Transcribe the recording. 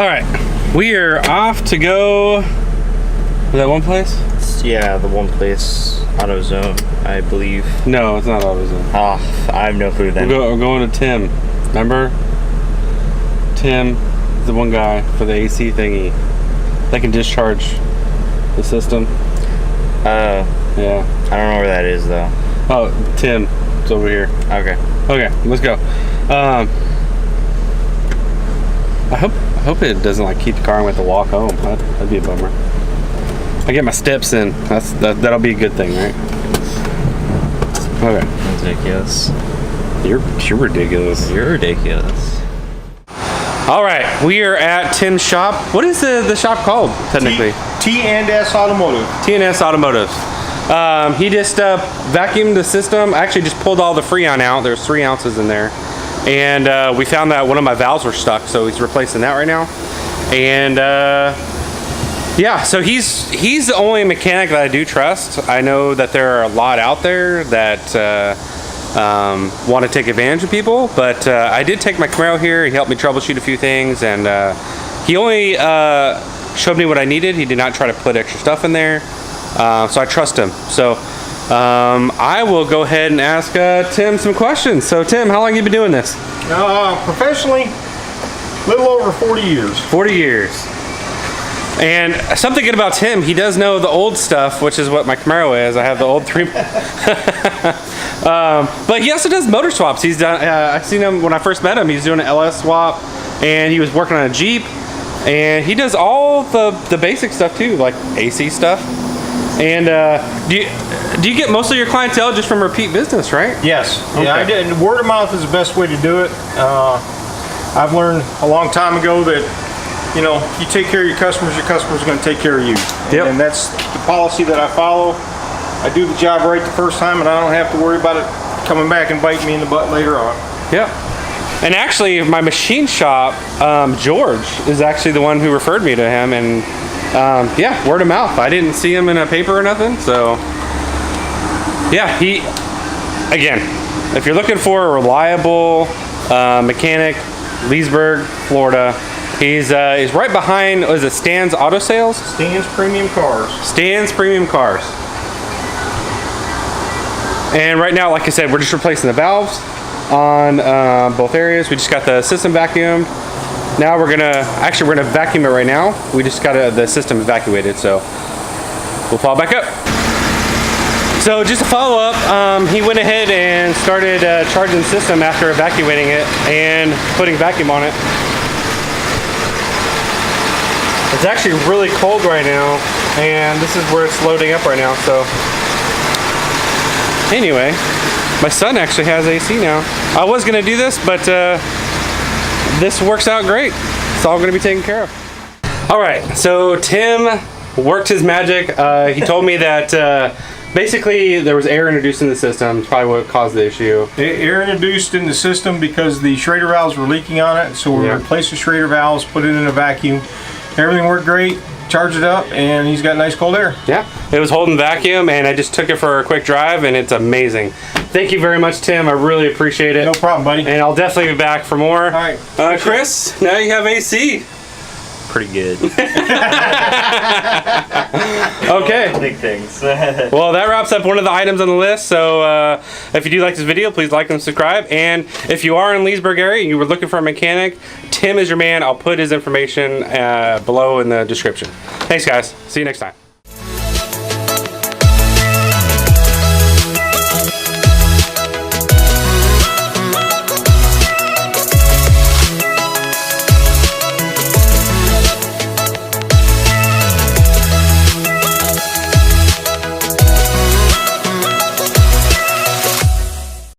All right, we are off to go. Is that one place? Yeah, the one place, AutoZone, I believe. No, it's not AutoZone. Ah, I have no clue then. We're going to Tim. Remember? Tim, the one guy for the AC thingy that can discharge the system. Yeah. I don't know where that is though. Oh, Tim, it's over here. Okay. Okay, let's go. I hope it doesn't like keep the car and we have to walk home. That'd be a bummer. I get my steps in. That'll be a good thing, right? Okay. Ridiculous. You're ridiculous. You're ridiculous. All right, we are at Tim's shop. What is the shop called technically? T&S Automotive. T&S Automotive. He just vacuumed the system. I actually just pulled all the Freon out. There's 3 ounces in there. And we found that one of my valves were stuck, so he's replacing that right now. And yeah, so he's the only mechanic that I do trust. I know that there are a lot out there that want to take advantage of people, but I did take my Camaro here. He helped me troubleshoot a few things, and he only showed me what I needed. He did not try to put extra stuff in there, so I trust him. So I will go ahead and ask Tim some questions. So Tim, how long have you been doing this? Professionally, a little over 40 years. 40 years. And something good about Tim, he does know the old stuff, which is what my Camaro is. I have the old 3. But he also does motor swaps. He's done. I've seen him when I first met him. He's doing an LS swap, and he was working on a Jeep. And he does all the basic stuff too, like AC stuff. And do you get most of your clientele just from repeat business, right? Yes. Okay. Yeah, I did. Word of mouth is the best way to do it. I've learned a long time ago that, you know, you take care of your customers are going to take care of you. Yep. And that's the policy that I follow. I do the job right the first time, and I don't have to worry about it coming back and biting me in the butt later on. Yeah. And actually, my machine shop, George, is actually the one who referred me to him, and yeah, word of mouth. I didn't see him in a paper or nothing, so yeah, again, if you're looking for a reliable mechanic, Leesburg, Florida, he's right behind, what is it, Stan's Auto Sales? Stan's Premium Cars. Stan's Premium Cars. And right now, like I said, we're just replacing the valves on both areas. We just got the system vacuumed. Now we're gonna vacuum it right now. We just got the system evacuated, so we'll follow back up. So just to follow up, he went ahead and started charging the system after evacuating it and putting vacuum on it. It's actually really cold right now, and this is where it's loading up right now, so. Anyway, my son actually has AC now. I was gonna do this, but this works out great. It's all gonna be taken care of. All right, so Tim worked his magic. He told me that basically there was air introduced in the system. It's probably what caused the issue. Air introduced in the system because the Schrader valves were leaking on it, so we replaced the Schrader valves, put it in a vacuum. Everything worked great. Charged it up, and he's got nice cold air. Yeah, it was holding vacuum, and I just took it for a quick drive, and it's amazing. Thank you very much, Tim. I really appreciate it. No problem, buddy. And I'll definitely be back for more. All right. Chris, now you have AC. Pretty good. Okay. Big things. Well, that wraps up one of the items on the list. So if you do like this video, please like and subscribe. And if you are in Leesburg area and you were looking for a mechanic, Tim is your man. I'll put his information below in the description. Thanks, guys. See you next time.